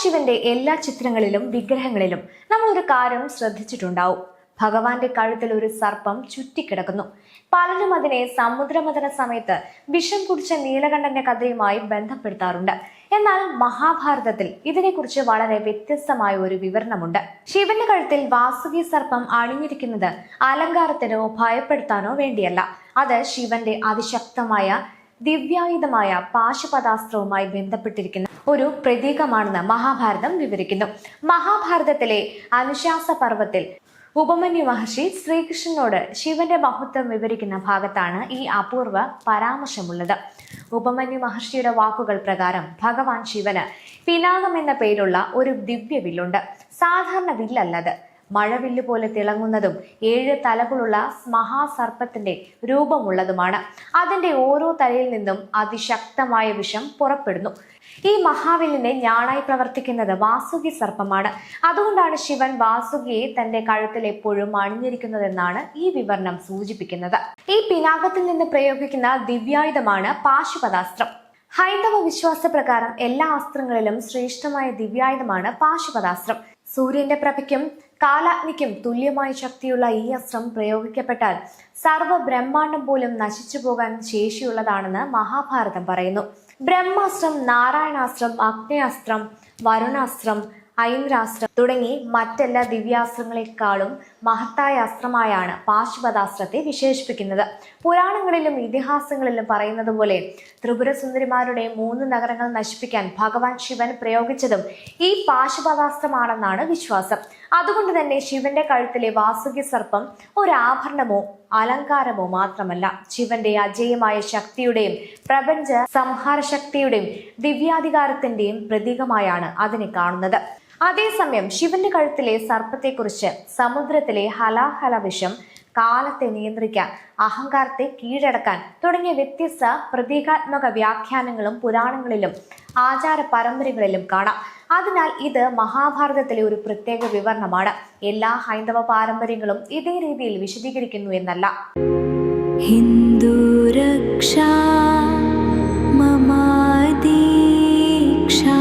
ശിവന്റെ എല്ലാ ചിത്രങ്ങളിലും വിഗ്രഹങ്ങളിലും നമ്മൾ ഒരു കാര്യം ശ്രദ്ധിച്ചിട്ടുണ്ടാവും. ഭഗവാന്റെ കഴുത്തിൽ ഒരു സർപ്പം ചുറ്റിക്കിടക്കുന്നു. പലരും അതിനെ സമുദ്രമഥന സമയത്ത് വിഷം കുടിച്ച നീലകണ്ഠന്റെ കഥയുമായി ബന്ധപ്പെടുത്താറുണ്ട്. എന്നാൽ മഹാഭാരതത്തിൽ ഇതിനെക്കുറിച്ച് വളരെ വ്യത്യസ്തമായ ഒരു വിവരണമുണ്ട്. ശിവന്റെ കഴുത്തിൽ വാസുകി സർപ്പം അണിഞ്ഞിരിക്കുന്നത് അലങ്കാരത്തിനോ ഭയപ്പെടുത്താനോ വേണ്ടിയല്ല. അത് ശിവന്റെ അതിശക്തമായ ദിവ്യായുധമായ പാശുപതാസ്ത്രവുമായി ബന്ധപ്പെട്ടിരിക്കുന്ന ഒരു പ്രതീകമാണെന്ന് മഹാഭാരതം വിവരിക്കുന്നു. മഹാഭാരതത്തിലെ അനുശാസ പർവ്വത്തിൽ ഉപമന്യു മഹർഷി ശ്രീകൃഷ്ണനോട് ശിവന്റെ മഹത്വം വിവരിക്കുന്ന ഭാഗത്താണ് ഈ അപൂർവ പരാമർശമുള്ളത്. ഉപമന്യു മഹർഷിയുടെ വാക്കുകൾ പ്രകാരം ഭഗവാൻ ശിവന് പിനാകം എന്ന പേരുള്ള ഒരു ദിവ്യ വില്ലുണ്ട്. സാധാരണ വില്ലല്ലത്. മഴവില്ല് പോലെ തിളങ്ങുന്നതും 7 തലകളുള്ള മഹാസർപ്പത്തിന്റെ രൂപമുള്ളതുമാണ്. അതിന്റെ ഓരോ തലയിൽ നിന്നും അതിശക്തമായ വിഷം പുറപ്പെടുന്നു. ഈ മഹാവില്ലിനെ ഞാണായി പ്രവർത്തിക്കുന്നത് വാസുകി സർപ്പമാണ്. അതുകൊണ്ടാണ് ശിവൻ വാസുകിയെ തന്റെ കഴുത്തിൽ എപ്പോഴും അണിഞ്ഞിരിക്കുന്നതെന്നാണ് ഈ വിവരണം സൂചിപ്പിക്കുന്നത്. ഈ പിനാകത്തിൽ നിന്ന് പ്രയോഗിക്കുന്ന ദിവ്യായുധമാണ് പാശുപതാസ്ത്രം. ഹൈന്ദവ വിശ്വാസപ്രകാരം എല്ലാ അസ്ത്രങ്ങളിലും ശ്രേഷ്ഠമായ ദിവ്യായുധമാണ് പാശുപതാസ്ത്രം. സൂര്യന്റെ പ്രഭയ്ക്കും കാലാഗ്നിക്കും തുല്യമായ ശക്തിയുള്ള ഈ അസ്ത്രം പ്രയോഗിക്കപ്പെട്ടാൽ സർവ്വ ബ്രഹ്മാണ്ടം പോലും നശിച്ചു പോകാൻ ശേഷിയുള്ളതാണെന്ന് മഹാഭാരതം പറയുന്നു. ബ്രഹ്മാസ്ത്രം, നാരായണാസ്ത്രം, അഗ്നേയാസ്ത്രം, വരുണാസ്ത്രം, ഐന്ദ്രാസ്ത്രം തുടങ്ങി മറ്റെല്ലാ ദിവ്യാസ്ത്രങ്ങളെക്കാളും മഹത്തായ അസ്ത്രമായാണ് പാശുപതാസ്ത്രത്തെ വിശേഷിപ്പിക്കുന്നത്. പുരാണങ്ങളിലും ഇതിഹാസങ്ങളിലും പറയുന്നത് പോലെ ത്രിപുരസുന്ദരിമാരുടെ 3 നഗരങ്ങൾ നശിപ്പിക്കാൻ ഭഗവാൻ ശിവൻ പ്രയോഗിച്ചതും ഈ പാശുപതാസ്ത്രമാണെന്നാണ് വിശ്വാസം. അതുകൊണ്ട് തന്നെ ശിവന്റെ കഴുത്തിലെ വാസുകി സർപ്പം ഒരു ആഭരണമോ അലങ്കാരമോ മാത്രമല്ല, ശിവന്റെ അജേയമായ ശക്തിയുടെയും പ്രപഞ്ച സംഹാര ശക്തിയുടെയും ദിവ്യാധികാരത്തിന്റെയും പ്രതീകമായാണ് അതിനെ കാണുന്നത്. അതേസമയം ശിവന്റെ കഴുത്തിലെ സർപ്പത്തെക്കുറിച്ച് സമുദ്രത്തിലെ ഹലാഹല വിഷം, കാലത്തെ നിയന്ത്രിക്കാൻ, അഹങ്കാരത്തെ കീഴടക്കാൻ തുടങ്ങിയ വ്യത്യസ്ത പ്രതീകാത്മക വ്യാഖ്യാനങ്ങളും പുരാണങ്ങളിലും ആചാര പരമ്പരകളിലും കാണാം. അതിനാൽ ഇത് മഹാഭാരതത്തിലെ ഒരു പ്രത്യേക വിവരണമാണ്. എല്ലാ ഹൈന്ദവ പാരമ്പര്യങ്ങളും ഇതേ രീതിയിൽ വിശദീകരിക്കുന്നു എന്നല്ല. ഹിന്ദു രക്ഷാ മമ ദീക്ഷാ